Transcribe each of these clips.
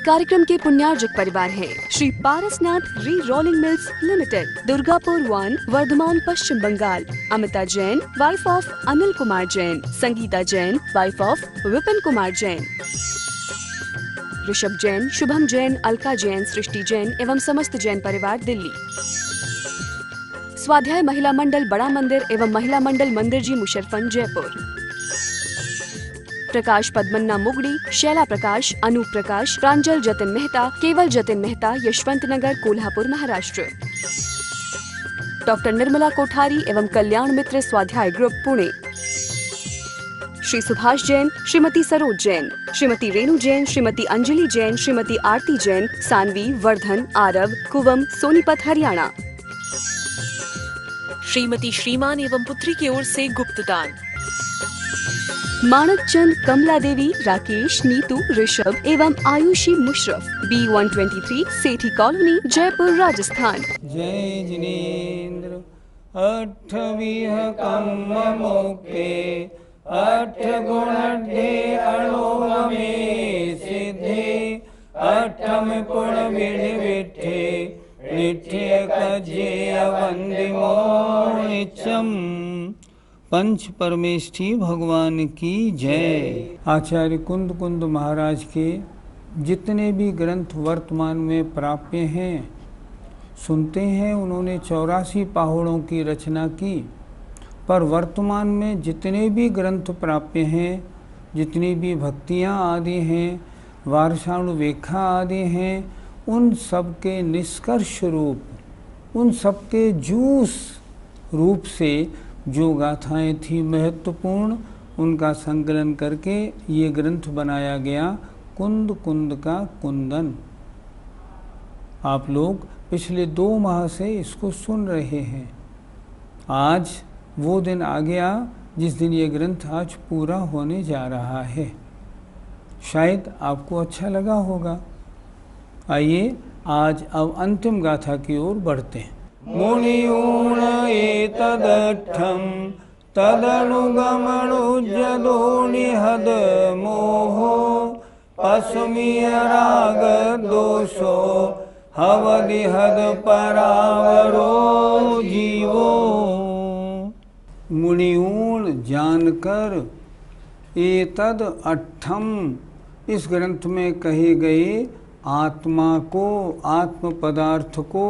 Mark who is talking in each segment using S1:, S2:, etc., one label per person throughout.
S1: कार्यक्रम के पुण्यार्जक परिवार हैं Shri Parasnath re rolling mills limited, Durgapur 1, Bardhaman, Paschim Bengal. Amita Jain, wife of Anil Kumar Jain. Sangeeta Jain, wife of Vipin Kumar Jain. Rishabh Jain, Shubham Jain, Alka Jain, Srishti Jain एवं समस्त जैन परिवार, दिल्ली। स्वाध्याय महिला मंडल बड़ा मंदिर एवं महिला मंडल मंदिर जी, मुशर्रफन, जयपुर। प्रकाश पद्मन्ना मुगड़ी, शैला प्रकाश, अनूप प्रकाश, प्रांजल जतिन मेहता, केवल जतिन मेहता, यशवंत नगर, कोल्हापुर, महाराष्ट्र। डॉक्टर निर्मला कोठारी एवं कल्याण मित्र स्वाध्याय ग्रुप, पुणे। श्री सुभाष जैन, श्रीमती सरोज जैन, श्रीमती रेणु जैन, श्रीमती अंजलि जैन, श्रीमती आरती जैन, सानवी, वर्धन, आरव, कुवम, सोनीपत, हरियाणा।
S2: श्रीमती श्रीमान एवं पुत्री की ओर से गुप्तदान।
S1: मानक चंद, कमला देवी, राकेश, नीतू, ऋषभ एवं आयुषी मुशरफ, B123, सेठी कॉलोनी, जयपुर, राजस्थान।
S3: जय जिनेन्द्र अठविह कम्म मोके, अठ गुणढे अणुममे सिद्धे, अठम पुण विधि विठे, निठ्य कज्जे वंदिमो निचम। पंच परमेष्ठी भगवान की जय। आचार्य कुंद कुंद महाराज के जितने भी ग्रंथ वर्तमान में प्राप्य हैं, सुनते हैं उन्होंने 84 पाहुड़ों की रचना की, पर वर्तमान में जितने भी ग्रंथ प्राप्य हैं, जितनी भी भक्तियाँ आदि हैं, वारसाणुवेखा आदि हैं, उन सब के निष्कर्ष रूप, उन सब के जूस रूप से जो गाथाएं थी महत्वपूर्ण, उनका संकलन करके ये ग्रंथ बनाया गया, कुंद कुंद का कुंदन। आप लोग पिछले 2 माह से इसको सुन रहे हैं। आज वो दिन आ गया जिस दिन ये ग्रंथ आज पूरा होने जा रहा है। शायद आपको अच्छा लगा होगा। आइए आज अब अंतिम गाथा की ओर बढ़ते हैं। मुनियूण एतदर्थम तदनुगमनुज्जदो निहद मोहो, पस्मीय राग दोषो हवदिहद परावरो जीवो। मुनियूण जानकर, एतद अट्ठम, इस ग्रंथ में कहे गए आत्मा को, आत्म पदार्थ को,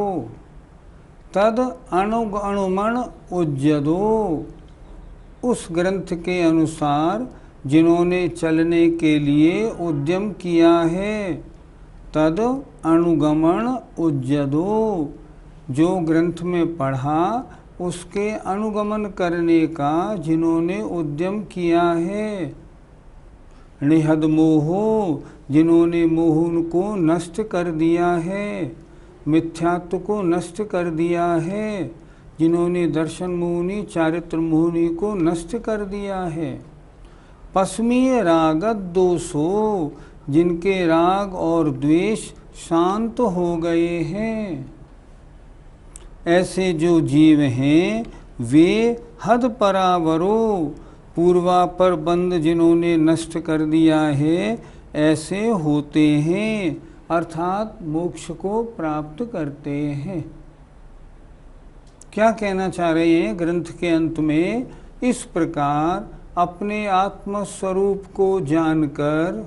S3: तद अणुगणुमण उज्जदो, उस ग्रंथ के अनुसार जिन्होंने चलने के लिए उद्यम किया है, तद अनुगमन उज्जदो, जो ग्रंथ में पढ़ा उसके अनुगमन करने का जिन्होंने उद्यम किया है। निहद मोहो, जिन्होंने मोह को नष्ट कर दिया है, मिथ्यात्व को नष्ट कर दिया है, जिन्होंने दर्शन मोहनी, चारित्र मोहनी को नष्ट कर दिया है। पस्मीय रागत दोषो, जिनके राग और द्वेष शांत हो गए हैं। ऐसे जो जीव हैं वे हद परावरो, पूर्वापर बंध जिन्होंने नष्ट कर दिया है, ऐसे होते हैं, अर्थात मोक्ष को प्राप्त करते हैं। क्या कहना चाह रहे हैं ग्रंथ के अंत में? इस प्रकार अपने आत्म स्वरूप को जानकर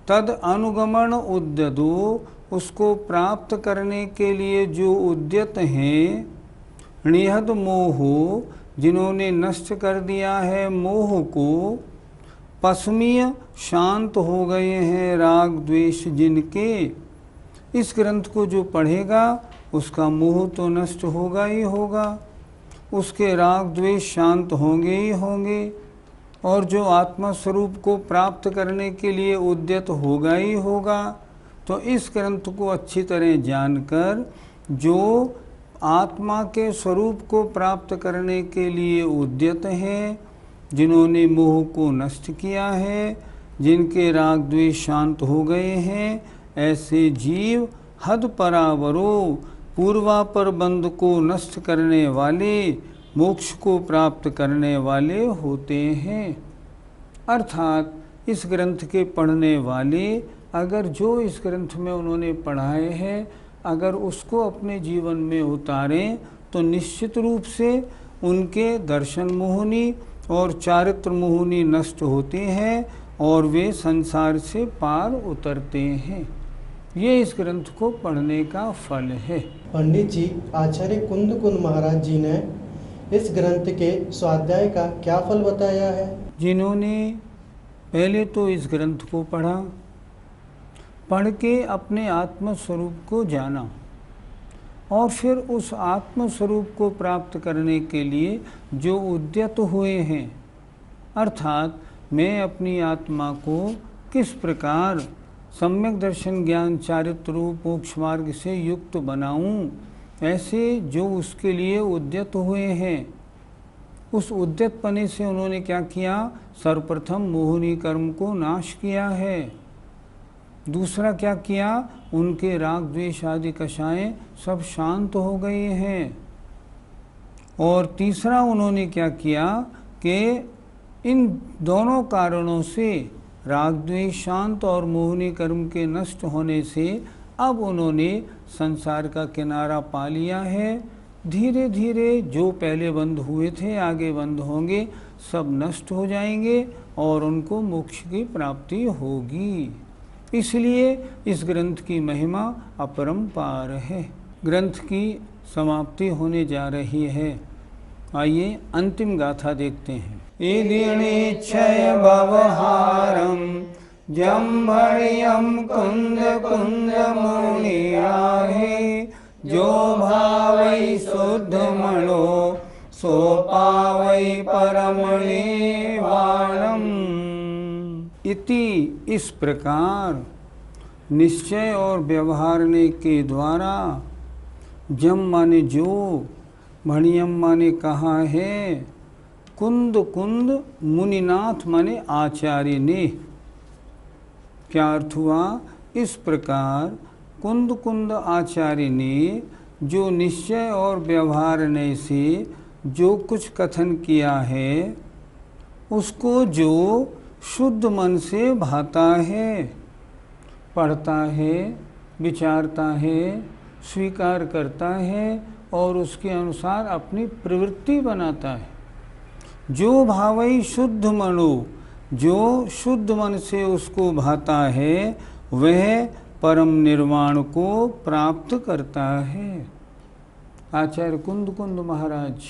S3: तद अनुगमन उद्यतो, उसको प्राप्त करने के लिए जो उद्यत हैं, निहद मोहो, जिन्होंने नष्ट कर दिया है मोह को, पस्मीय, शांत हो गए हैं राग द्वेष जिनके। इस ग्रंथ को जो पढ़ेगा उसका मोह तो नष्ट होगा ही होगा, उसके राग द्वेष शांत होंगे ही होंगे, और जो आत्मा स्वरूप को प्राप्त करने के लिए उद्यत होगा ही होगा। तो इस ग्रंथ को अच्छी तरह जानकर जो आत्मा के स्वरूप को प्राप्त करने के लिए उद्यत हैं, जिन्होंने मोह को नष्ट किया है, जिनके राग द्वेष शांत हो गए हैं, ऐसे जीव हद परावरो, पूर्वापर बंध को नष्ट करने वाले, मोक्ष को प्राप्त करने वाले होते हैं। अर्थात इस ग्रंथ के पढ़ने वाले अगर जो इस ग्रंथ में उन्होंने पढ़ाए हैं अगर उसको अपने जीवन में उतारें तो निश्चित रूप से उनके दर्शन मोहिनी और चारित्र मोहिनी नष्ट होते हैं और वे संसार से पार उतरते हैं। ये इस ग्रंथ को पढ़ने का फल है।
S4: पंडित जी, आचार्य कुंद कुंद महाराज जी ने इस ग्रंथ के स्वाध्याय का क्या फल बताया है?
S3: जिन्होंने पहले तो इस ग्रंथ को पढ़ा, पढ़ के अपने आत्म स्वरूप को जाना और फिर उस आत्म स्वरूप को प्राप्त करने के लिए जो उद्यत हुए हैं, अर्थात मैं अपनी आत्मा को किस प्रकार सम्यक दर्शन ज्ञान चारित्र रूप मोक्ष मार्ग से युक्त बनाऊं, ऐसे जो उसके लिए उद्यत हुए हैं, उस उद्यतपने से उन्होंने क्या किया? सर्वप्रथम मोहिनी कर्म को नाश किया है। दूसरा क्या किया? उनके राग द्वेष आदि कषाएं सब शांत हो गए हैं। और तीसरा उन्होंने क्या किया कि इन दोनों कारणों से राग द्वेष शांत और मोहिनी कर्म के नष्ट होने से अब उन्होंने संसार का किनारा पा लिया है। धीरे धीरे जो पहले बंद हुए थे आगे बंद होंगे, सब नष्ट हो जाएंगे और उनको मोक्ष की प्राप्ति होगी। इसलिए इस ग्रंथ की महिमा अपरंपार है। ग्रंथ की समाप्ति होने जा रही है। आइए अंतिम गाथा देखते हैं। इदिनिच्छय भवहारम जम्भणियम कुंद कुंद मुनिराहे, जो भावै शुद्ध मनो सो पावै परमणि वाणम। इति इस प्रकार निश्चय और व्यवहारने के द्वारा, जम माने जो, भणियम माने कहा है, कुंद कुंद मुनिनाथ माने आचार्य ने। क्या अर्थ हुआ? इस प्रकार कुंद कुंद आचार्य ने जो निश्चय और व्यवहारने से जो कुछ कथन किया है, उसको जो शुद्ध मन से भाता है, पढ़ता है, विचारता है, स्वीकार करता है और उसके अनुसार अपनी प्रवृत्ति बनाता है। जो भावई शुद्ध मनो, जो शुद्ध मन से उसको भाता है, वह परम निर्वाण को प्राप्त करता है। आचार्य कुंद कुंद महाराज,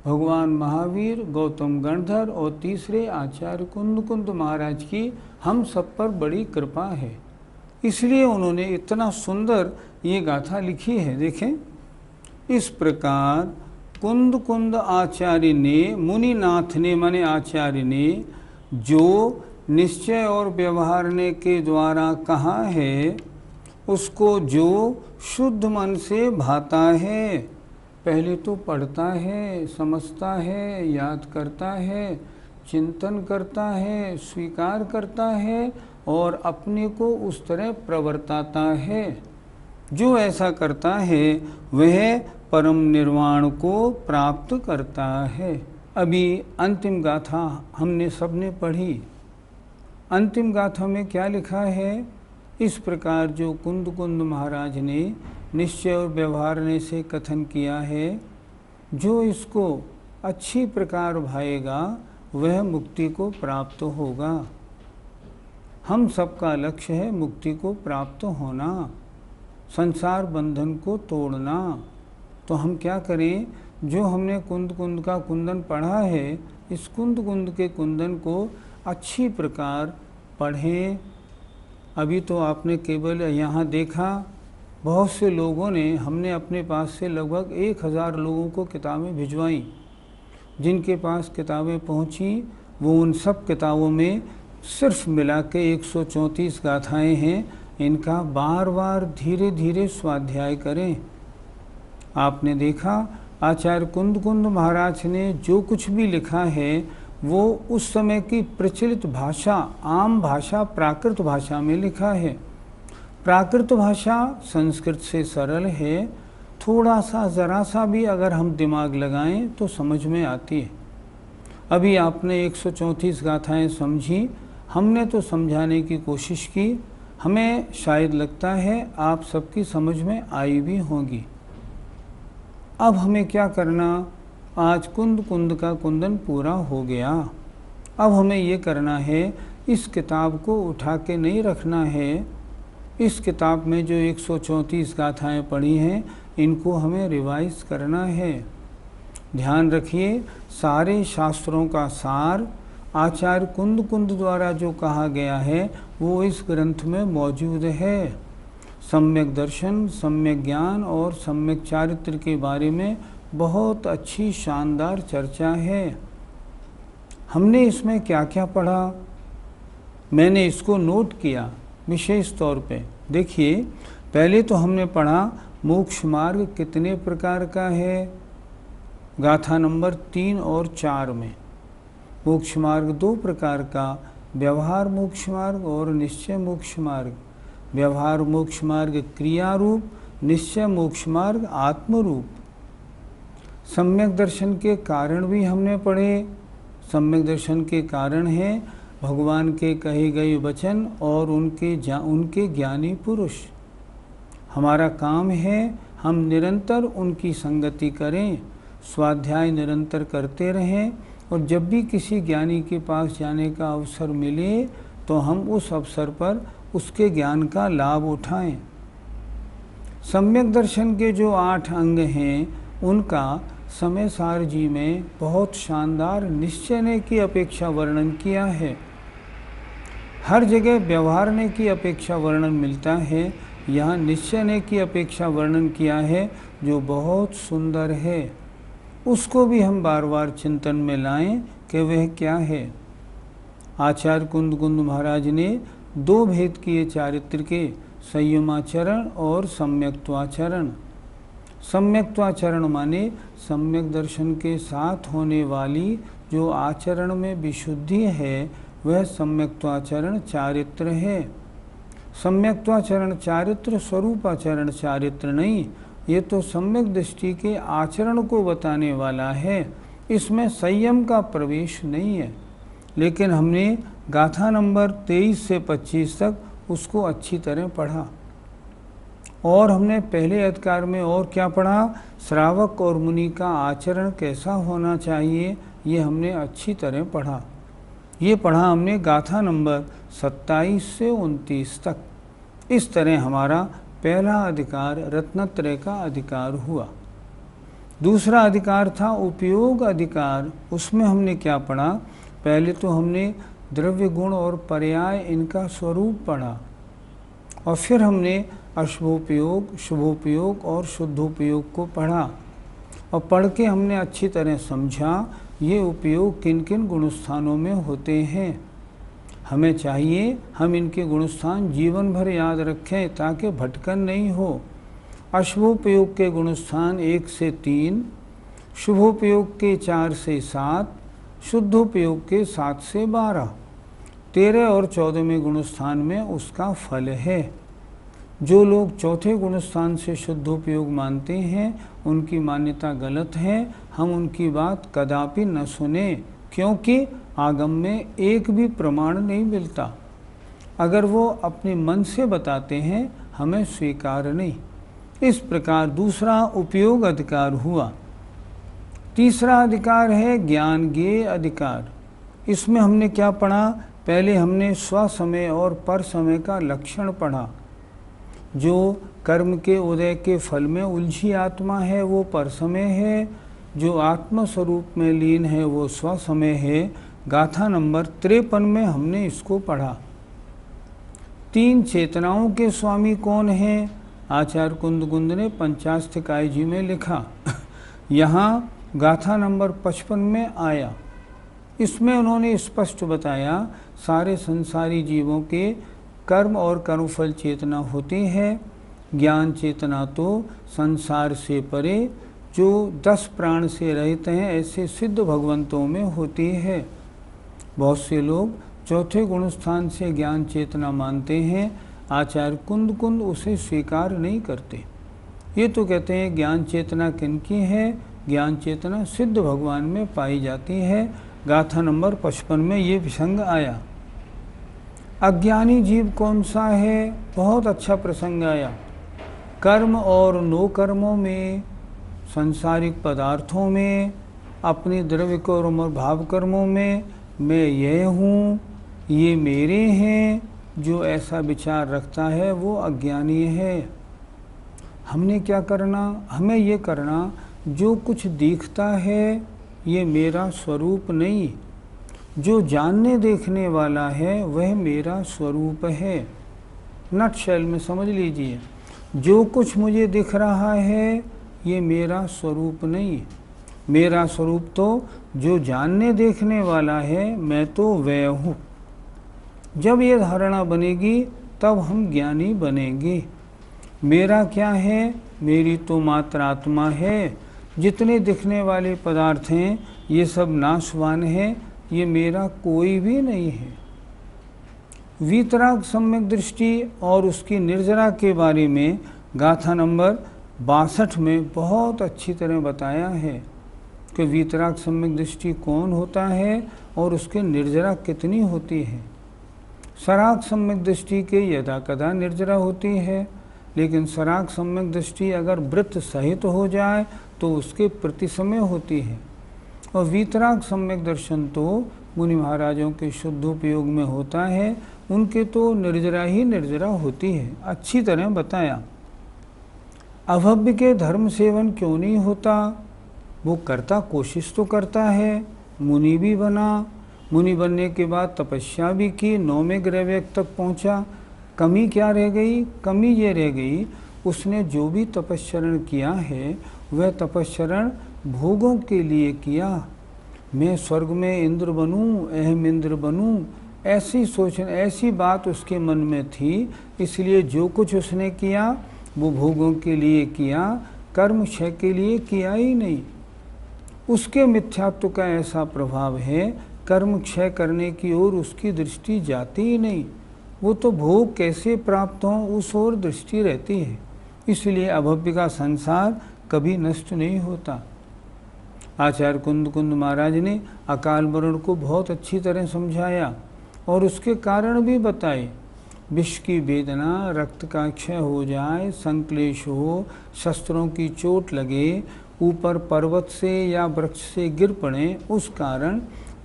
S3: भगवान महावीर, गौतम गणधर और तीसरे आचार्य कुंद कुंद महाराज की हम सब पर बड़ी कृपा है। इसलिए उन्होंने इतना सुंदर ये गाथा लिखी है। देखें, इस प्रकार कुंद कुंद आचार्य ने, मुनिनाथ ने माने आचार्य ने, जो निश्चय और व्यवहारने के द्वारा कहा है, उसको जो शुद्ध मन से भाता है, पहले तो पढ़ता है, समझता है, याद करता है, चिंतन करता है, स्वीकार करता है और अपने को उस तरह प्रवर्ताता है। जो ऐसा करता है वह परम निर्वाण को प्राप्त करता है। अभी अंतिम गाथा हमने सबने पढ़ी। अंतिम गाथा में क्या लिखा है? इस प्रकार जो कुंद कुंद महाराज ने निश्चय और व्यवहारने से कथन किया है, जो इसको अच्छी प्रकार भाएगा वह मुक्ति को प्राप्त होगा। हम सबका लक्ष्य है मुक्ति को प्राप्त होना, संसार बंधन को तोड़ना। तो हम क्या करें? जो हमने कुंद कुंद का कुंदन पढ़ा है, इस कुंद कुंद के कुंदन को अच्छी प्रकार पढ़ें। अभी तो आपने केवल यहाँ देखा, बहुत से लोगों ने, हमने अपने पास से लगभग 1000 लोगों को किताबें भिजवाईं। जिनके पास किताबें पहुँची वो उन सब किताबों में सिर्फ मिला के 134 गाथाएँ हैं। इनका बार बार धीरे धीरे स्वाध्याय करें। आपने देखा आचार्य कुंद कुंद महाराज ने जो कुछ भी लिखा है वो उस समय की प्रचलित भाषा, आम भाषा, प्राकृत भाषा में लिखा है। प्राकृत भाषा संस्कृत से सरल है, थोड़ा सा ज़रा सा भी अगर हम दिमाग लगाएं तो समझ में आती है। अभी आपने 134 गाथाएं समझी, हमने तो समझाने की कोशिश की। हमें शायद लगता है आप सबकी समझ में आई भी होगी। अब हमें क्या करना, आज कुंद कुंद का कुंदन पूरा हो गया। अब हमें ये करना है, इस किताब को उठा के नहीं रखना है। इस किताब में जो 134 गाथाएँ पढ़ी हैं, इनको हमें रिवाइज करना है। ध्यान रखिए, सारे शास्त्रों का सार आचार्य कुंद कुंद द्वारा जो कहा गया है वो इस ग्रंथ में मौजूद है। सम्यक दर्शन, सम्यक ज्ञान और सम्यक चारित्र के बारे में बहुत अच्छी शानदार चर्चा है। हमने इसमें क्या क्या पढ़ा, मैंने इसको नोट किया विशेष तौर पे। देखिए, पहले तो हमने पढ़ा मोक्ष मार्ग कितने प्रकार का है। गाथा नंबर 3 और 4 में मोक्ष मार्ग 2 प्रकार का, व्यवहार मोक्ष मार्ग और निश्चय मोक्ष मार्ग। व्यवहार मोक्ष मार्ग क्रिया रूप, निश्चय मोक्ष मार्ग आत्म रूप। सम्यक दर्शन के कारण भी हमने पढ़े। सम्यक दर्शन के कारण हैं भगवान के कहे गए वचन और उनके ज्ञानी पुरुष। हमारा काम है हम निरंतर उनकी संगति करें, स्वाध्याय निरंतर करते रहें, और जब भी किसी ज्ञानी के पास जाने का अवसर मिले तो हम उस अवसर पर उसके ज्ञान का लाभ उठाएं। सम्यक दर्शन के जो 8 अंग हैं, उनका समय सार जी में बहुत शानदार निश्चय की अपेक्षा वर्णन किया है। हर जगह व्यवहारने की अपेक्षा वर्णन मिलता है, यहाँ निश्चय की अपेक्षा वर्णन किया है जो बहुत सुंदर है। उसको भी हम बार बार चिंतन में लाएं कि वह क्या है। आचार्य कुंद कुंद महाराज ने 2 भेद किए चारित्र के, संयमाचरण और सम्यक्त्वाचरण। सम्यक्त्वाचरण माने सम्यक दर्शन के साथ होने वाली जो आचरण में विशुद्धि है, वह सम्यक्त्वाचरण चारित्र है। सम्यक्त्वाचरण चारित्र स्वरूपाचरण चारित्र नहीं, ये तो सम्यक दृष्टि के आचरण को बताने वाला है। इसमें संयम का प्रवेश नहीं है। लेकिन हमने गाथा नंबर 23 से 25 तक उसको अच्छी तरह पढ़ा। और हमने पहले अधिकार में और क्या पढ़ा, श्रावक और मुनि का आचरण कैसा होना चाहिए, ये हमने अच्छी तरह पढ़ा। ये पढ़ा हमने गाथा नंबर 27 से 29 तक। इस तरह हमारा पहला अधिकार रत्नत्रय का अधिकार हुआ। दूसरा अधिकार था उपयोग अधिकार। उसमें हमने क्या पढ़ा, पहले तो हमने द्रव्य गुण और पर्याय इनका स्वरूप पढ़ा, और फिर हमने अशुभोपयोग, शुभोपयोग और शुद्धोपयोग को पढ़ा। और पढ़ के हमने अच्छी तरह समझा ये उपयोग किन किन गुणस्थानों में होते हैं। हमें चाहिए हम इनके गुणस्थान जीवन भर याद रखें ताकि भटकन नहीं हो। अशुभोपयोग के गुणस्थान 1 से 3, शुभोपयोग के 4 से 7, शुद्धोपयोग के 7 से 12। 13 और 14वें गुणस्थान में उसका फल है। जो लोग चौथे गुणस्थान से शुद्धोपयोग मानते हैं, उनकी मान्यता गलत है। हम उनकी बात कदापि न सुने, क्योंकि आगम में एक भी प्रमाण नहीं मिलता। अगर वो अपने मन से बताते हैं, हमें स्वीकार नहीं। इस प्रकार दूसरा उपयोग अधिकार हुआ। तीसरा अधिकार है ज्ञान ज्ञेय अधिकार। इसमें हमने क्या पढ़ा, पहले हमने स्वसमय और पर समय का लक्षण पढ़ा। जो कर्म के उदय के फल में उलझी आत्मा है वो पर समय है, जो आत्म स्वरूप में लीन है वो स्वसमय है। गाथा नंबर 53 में हमने इसको पढ़ा। 3 चेतनाओं के स्वामी कौन हैं, आचार्य कुंद कुंद ने पंचाष्टकाय जी में लिखा। यहाँ गाथा नंबर 55 में आया। इसमें उन्होंने स्पष्ट बताया सारे संसारी जीवों के कर्म और कर्मफल चेतना होती है। ज्ञान चेतना तो संसार से परे जो 10 प्राण से रहित हैं ऐसे सिद्ध भगवंतों में होती है। बहुत से लोग चौथे गुणस्थान से ज्ञान चेतना मानते हैं, आचार्य कुंद कुंद उसे स्वीकार नहीं करते। ये तो कहते हैं ज्ञान चेतना किनकी है, ज्ञान चेतना सिद्ध भगवान में पाई जाती है। गाथा नंबर 55 में ये प्रसंग आया। अज्ञानी जीव कौन सा है? बहुत अच्छा प्रसंग आया। कर्म और नो कर्मों में, सांसारिक पदार्थों में, अपने द्रव्य कर्म और भाव कर्मों में मैं यह हूँ, ये मेरे हैं, जो ऐसा विचार रखता है वो अज्ञानी है। हमने क्या करना? हमें ये करना, जो कुछ दिखता है ये मेरा स्वरूप नहीं, जो जानने देखने वाला है वह मेरा स्वरूप है। नटशेल में समझ लीजिए, जो कुछ मुझे दिख रहा है ये मेरा स्वरूप नहीं। मेरा स्वरूप तो जो जानने देखने वाला है, मैं तो वह हूँ। जब ये धारणा बनेगी तब हम ज्ञानी बनेंगे। मेरा क्या है? मेरी तो मात्र आत्मा है। जितने दिखने वाले पदार्थ हैं ये सब नाशवान हैं, ये मेरा कोई भी नहीं है। वीतराग सम्यक दृष्टि और उसकी निर्जरा के बारे में गाथा नंबर 62 में बहुत अच्छी तरह बताया है कि वीतराग सम्यक दृष्टि कौन होता है और उसके निर्जरा कितनी होती है। सराग सम्यक दृष्टि के यदा कदा निर्जरा होती है, लेकिन सराग सम्यक दृष्टि अगर वृत्त सहित हो जाए तो उसके प्रति समय होती है। और वीतराग सम्यक दर्शन तो मुनि महाराजों के शुद्ध उपयोग में होता है, उनके तो निर्जरा ही निर्जरा होती है। अच्छी तरह बताया। अभव्य के धर्म सेवन क्यों नहीं होता? वो करता, कोशिश तो करता है, मुनि भी बना, मुनि बनने के बाद तपस्या भी की, 9वें ग्रहवेग तक पहुंचा। कमी क्या रह गई? कमी ये रह गई, उसने जो भी तपस्चरण किया है वह तपस्चरण भोगों के लिए किया। मैं स्वर्ग में इंद्र बनूं, अहम इंद्र बनूं, ऐसी सोचना, ऐसी बात उसके मन में थी, इसलिए जो कुछ उसने किया वो भोगों के लिए किया, कर्म क्षय के लिए किया ही नहीं। उसके मिथ्यात्व का ऐसा प्रभाव है, कर्म क्षय करने की ओर उसकी दृष्टि जाती ही नहीं। वो तो भोग कैसे प्राप्त हों उस ओर दृष्टि रहती है। इसलिए अभव्य का संसार कभी नष्ट नहीं होता। आचार्य कुंद महाराज ने अकाल मरण को बहुत अच्छी तरह समझाया और उसके कारण भी बताए। विष की वेदना, रक्त का क्षय हो जाए, संक्लेश हो, शस्त्रों की चोट लगे, ऊपर पर्वत से या वृक्ष से गिर पड़े, उस कारण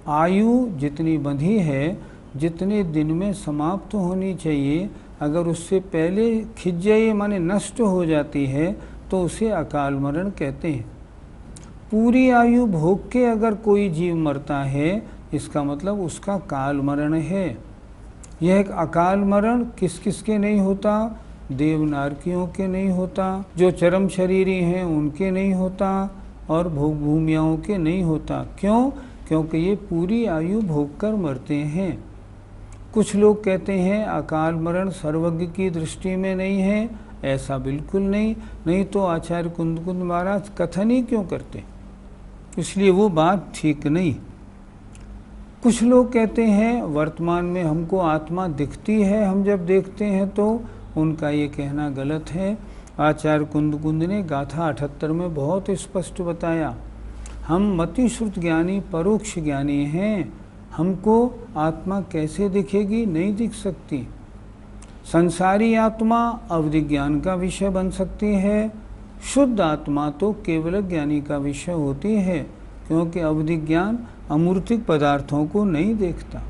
S3: आयु जितनी बंधी है, जितने दिन में समाप्त होनी चाहिए, अगर उससे पहले खिंच जाए माने नष्ट हो जाती है तो उसे अकाल मरण कहते हैं। पूरी आयु भोग के अगर कोई जीव मरता है, इसका मतलब उसका काल मरण है। यह एक अकाल मरण किस किस के नहीं होता? देवनारकियों के नहीं होता, जो चरम शरीरी हैं उनके नहीं होता, और भोग भूमियाओं के नहीं होता। क्यों? क्योंकि ये पूरी आयु भोग कर मरते हैं। कुछ लोग कहते हैं अकाल मरण सर्वज्ञ की दृष्टि में नहीं है, ऐसा बिल्कुल नहीं। नहीं तो आचार्य कुंद महाराज कथन ही क्यों करते? इसलिए वो बात ठीक नहीं। कुछ लोग कहते हैं वर्तमान में हमको आत्मा दिखती है, हम जब देखते हैं तो, उनका ये कहना गलत है। आचार्य कुंद ने गाथा 78 में बहुत स्पष्ट बताया, हम मति श्रुत ज्ञानी परोक्ष ज्ञानी हैं, हमको आत्मा कैसे दिखेगी? नहीं दिख सकती। संसारी आत्मा अवधि ज्ञान का विषय बन सकती है, शुद्ध आत्मा तो केवल ज्ञानी का विषय होती है, क्योंकि अवधि ज्ञान अमूर्तिक पदार्थों को नहीं देखता।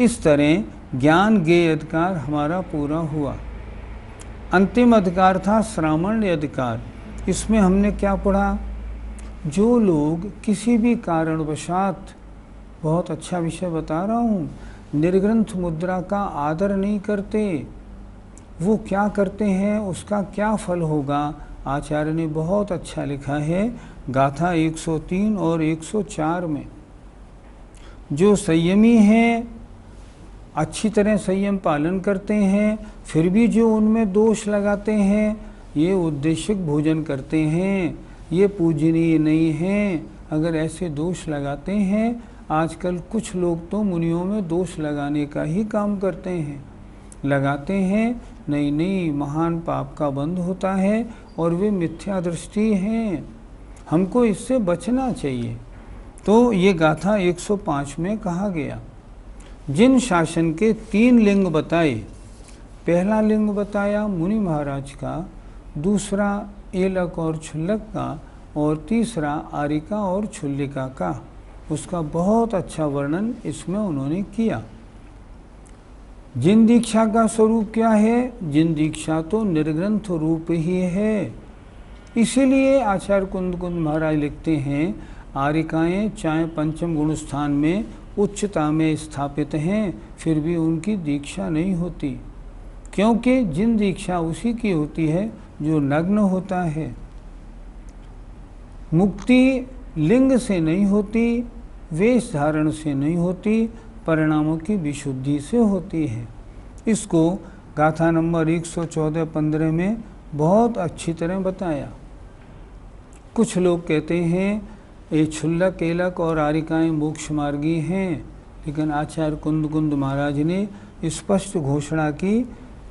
S3: इस तरह ज्ञान ज्ञेय अधिकार हमारा पूरा हुआ। अंतिम अधिकार था श्रामण्य अधिकार। इसमें हमने क्या पढ़ा? जो लोग किसी भी कारणवशात, बहुत अच्छा विषय बता रहा हूँ, निर्ग्रंथ मुद्रा का आदर नहीं करते, वो क्या करते हैं, उसका क्या फल होगा? आचार्य ने बहुत अच्छा लिखा है गाथा 103 और 104 में। जो संयमी हैं, अच्छी तरह संयम पालन करते हैं, फिर भी जो उनमें दोष लगाते हैं, ये उद्देश्यक भोजन करते हैं, ये पूजनीय नहीं हैं, अगर ऐसे दोष लगाते हैं, आजकल कुछ लोग तो मुनियों में दोष लगाने का ही काम करते हैं, लगाते हैं, नहीं महान पाप का बंध होता है और वे मिथ्या दृष्टि हैं, हमको इससे बचना चाहिए। तो ये गाथा 105 में कहा गया। जिन शासन के 3 लिंग बताए। पहला लिंग बताया मुनि महाराज का, दूसरा एलक और क्षुल्लक का, और तीसरा आरिका और क्षुल्लिका का। उसका बहुत अच्छा वर्णन इसमें उन्होंने किया। जिन दीक्षा का स्वरूप क्या है? जिन दीक्षा तो निर्ग्रंथ रूप ही है। इसीलिए आचार्य कुंद कुंद महाराज लिखते हैं, आरिकाएँ चाहे पंचम गुण स्थान में उच्चता में स्थापित हैं, फिर भी उनकी दीक्षा नहीं होती, क्योंकि जिन दीक्षा उसी की होती है जो नग्न होता है। मुक्ति लिंग से नहीं होती, वेश धारण से नहीं होती, परिणामों की विशुद्धि से होती है। इसको गाथा नंबर 114-15 में बहुत अच्छी तरह बताया। कुछ लोग कहते हैं ये क्षुल्लक, केलक और आरिकाएँ मोक्ष मार्गी हैं, लेकिन आचार्य कुंद कुंद महाराज ने स्पष्ट घोषणा की,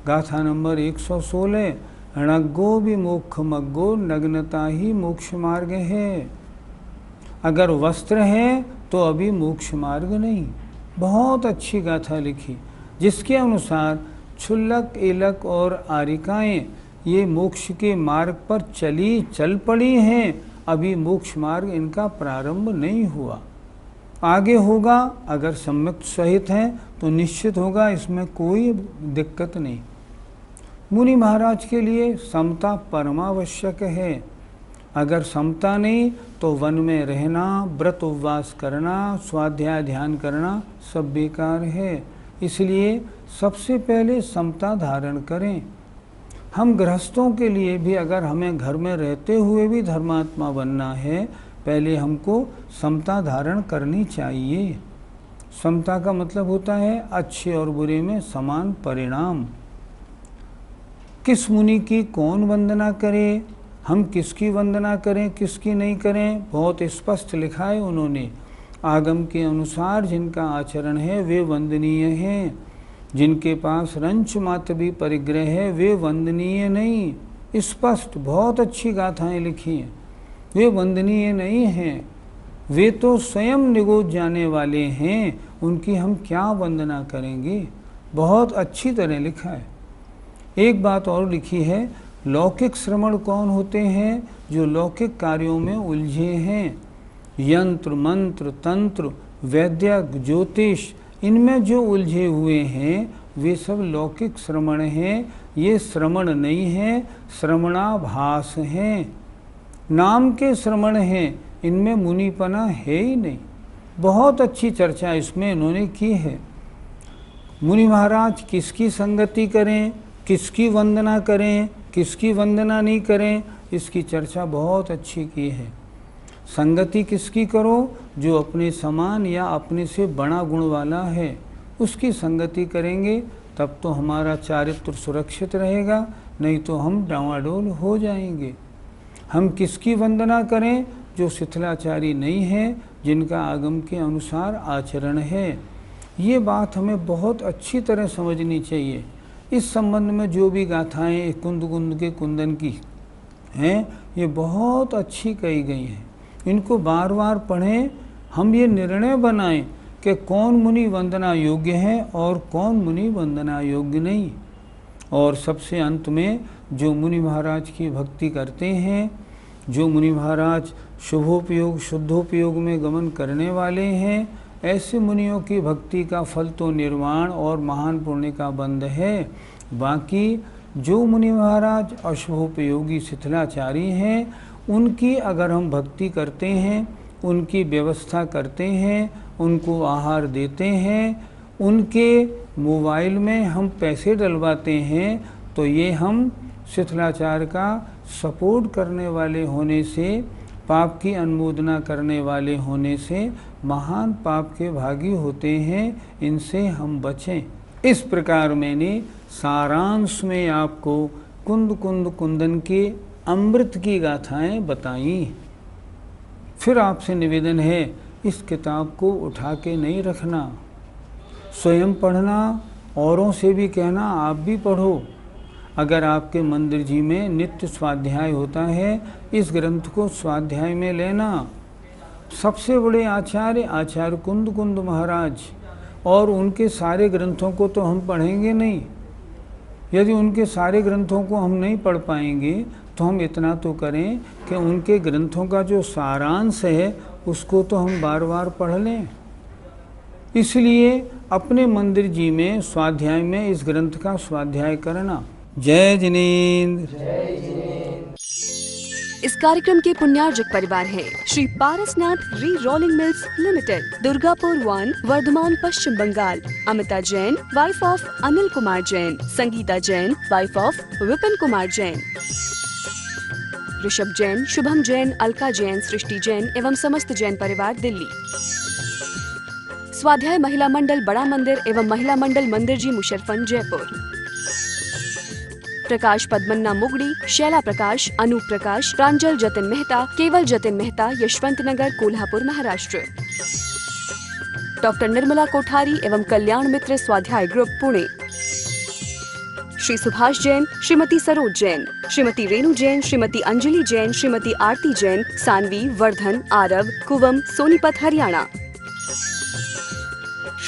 S3: गाथा नंबर 116, णग्गो विमोक्ष मग्गो, नग्नता ही मोक्ष मार्ग है। अगर वस्त्र है तो अभी मोक्ष मार्ग नहीं। बहुत अच्छी गाथा लिखी, जिसके अनुसार क्षुल्लक, एलक और आरिकाएँ ये मोक्ष के मार्ग पर चल पड़ी हैं, अभी मोक्ष मार्ग इनका प्रारंभ नहीं हुआ। आगे होगा, अगर सम्यक सहित हैं तो निश्चित होगा, इसमें कोई दिक्कत नहीं। मुनि महाराज के लिए समता परमावश्यक है। अगर समता नहीं तो वन में रहना, व्रत उपवास करना, स्वाध्याय ध्यान करना सब बेकार है। इसलिए सबसे पहले समता धारण करें। हम गृहस्थों के लिए भी, अगर हमें घर में रहते हुए भी धर्मात्मा बनना है, पहले हमको समता धारण करनी चाहिए। समता का मतलब होता है अच्छे और बुरे में समान परिणाम। किस मुनि की कौन वंदना करे, हम किसकी वंदना करें, किसकी नहीं करें, बहुत स्पष्ट लिखा है उन्होंने। आगम के अनुसार जिनका आचरण है वे वंदनीय हैं, जिनके पास रंच मात्र भी परिग्रह है वे वंदनीय नहीं। स्पष्ट बहुत अच्छी गाथाएं लिखी हैं, वे वंदनीय नहीं हैं, वे तो स्वयं निगोद जाने वाले हैं, उनकी हम क्या वंदना करेंगे। बहुत अच्छी तरह लिखा है। एक बात और लिखी है, लौकिक श्रमण कौन होते हैं? जो लौकिक कार्यों में उलझे हैं। यंत्र, मंत्र, तंत्र, वैद्य, ज्योतिष, इनमें जो उलझे हुए हैं वे सब लौकिक श्रमण हैं। ये श्रमण नहीं हैं, श्रवणाभास हैं, नाम के श्रमण हैं, इनमें मुनिपना है ही नहीं। बहुत अच्छी चर्चा इसमें इन्होंने की है। मुनि महाराज किसकी संगति करें, किसकी वंदना करें, किसकी वंदना नहीं करें, इसकी चर्चा बहुत अच्छी की है। संगति किसकी करो? जो अपने समान या अपने से बड़ा गुण वाला है, उसकी संगति करेंगे तब तो हमारा चारित्र सुरक्षित रहेगा, नहीं तो हम डावाडोल हो जाएंगे। हम किसकी वंदना करें? जो शिथिलाचारी नहीं है, जिनका आगम के अनुसार आचरण है। ये बात हमें बहुत अच्छी तरह समझनी चाहिए। इस संबंध में जो भी गाथाएं कुंद कुंद के कुंदन की हैं, ये बहुत अच्छी कही गई हैं। इनको बार बार पढ़ें, हम ये निर्णय बनाएं कि कौन मुनि वंदना योग्य है और कौन मुनि वंदना योग्य नहीं। और सबसे अंत में जो मुनि महाराज की भक्ति करते हैं, जो मुनि महाराज शुभोपयोग शुद्धोपयोग में गमन करने वाले हैं, ऐसे मुनियों की भक्ति का फल तो निर्वाण और महान पुण्य का बंध है। बाकी जो मुनि महाराज अशुभोपयोगी शिथिलाचारी हैं, उनकी अगर हम भक्ति करते हैं, उनकी व्यवस्था करते हैं, उनको आहार देते हैं, उनके मोबाइल में हम पैसे डलवाते हैं, तो ये हम शिथिलाचार का सपोर्ट करने वाले होने से, पाप की अनुमोदना करने वाले होने से महान पाप के भागी होते हैं। इनसे हम बचें। इस प्रकार मैंने सारांश में आपको कुंद कुंद कुंदन के अमृत की गाथाएं बताई। फिर आपसे निवेदन है, इस किताब को उठा के नहीं रखना, स्वयं पढ़ना, औरों से भी कहना आप भी पढ़ो। अगर आपके मंदिर जी में नित्य स्वाध्याय होता है, इस ग्रंथ को स्वाध्याय में लेना। सबसे बड़े आचार्य आचार्य कुंद कुंद महाराज, और उनके सारे ग्रंथों को तो हम पढ़ेंगे नहीं। यदि उनके सारे ग्रंथों को हम नहीं पढ़ पाएंगे तो हम इतना तो करें कि उनके ग्रंथों का जो सारांश है उसको तो हम बार बार पढ़ लें। इसलिए अपने मंदिर जी में स्वाध्याय में इस ग्रंथ का स्वाध्याय करना। जय जिनेंद्र।
S1: इस कार्यक्रम के पुण्यार्जक परिवार हैं Shri Parasnath re rolling mills limited, Durgapur 1, Bardhaman, Paschim Bengal. Amita Jain, wife of Anil Kumar Jain. Sangeeta Jain, wife of Vipin Kumar Jain. Rishabh Jain, Shubham Jain, Alka Jain, Srishti Jain एवं समस्त जैन परिवार, दिल्ली। स्वाध्याय महिला मंडल बड़ा मंदिर एवं महिला मंडल मंदिर जी, मुशर्रफन, जयपुर। प्रकाश पद्मन्ना मुगड़ी, शैला प्रकाश, अनूप प्रकाश, प्रांजल जतिन मेहता, केवल जतिन मेहता, यशवंत नगर, कोल्हापुर, महाराष्ट्र। डॉक्टर निर्मला कोठारी एवं कल्याण मित्र स्वाध्याय ग्रुप, पुणे। श्री सुभाष जैन, श्रीमती सरोज जैन, श्रीमती रेणु जैन, श्रीमती अंजलि जैन, श्रीमती आरती जैन, सानवी, वर्धन, आरव, कुवम, सोनीपत, हरियाणा।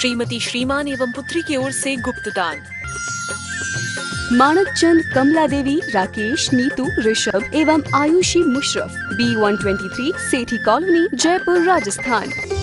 S2: श्रीमती श्रीमान एवं पुत्री की ओर से गुप्तदान।
S1: मानक चंद, कमला देवी, राकेश, नीतू, ऋषभ एवं आयुषी मुशरफ, B123, सेठी कॉलोनी, जयपुर, राजस्थान।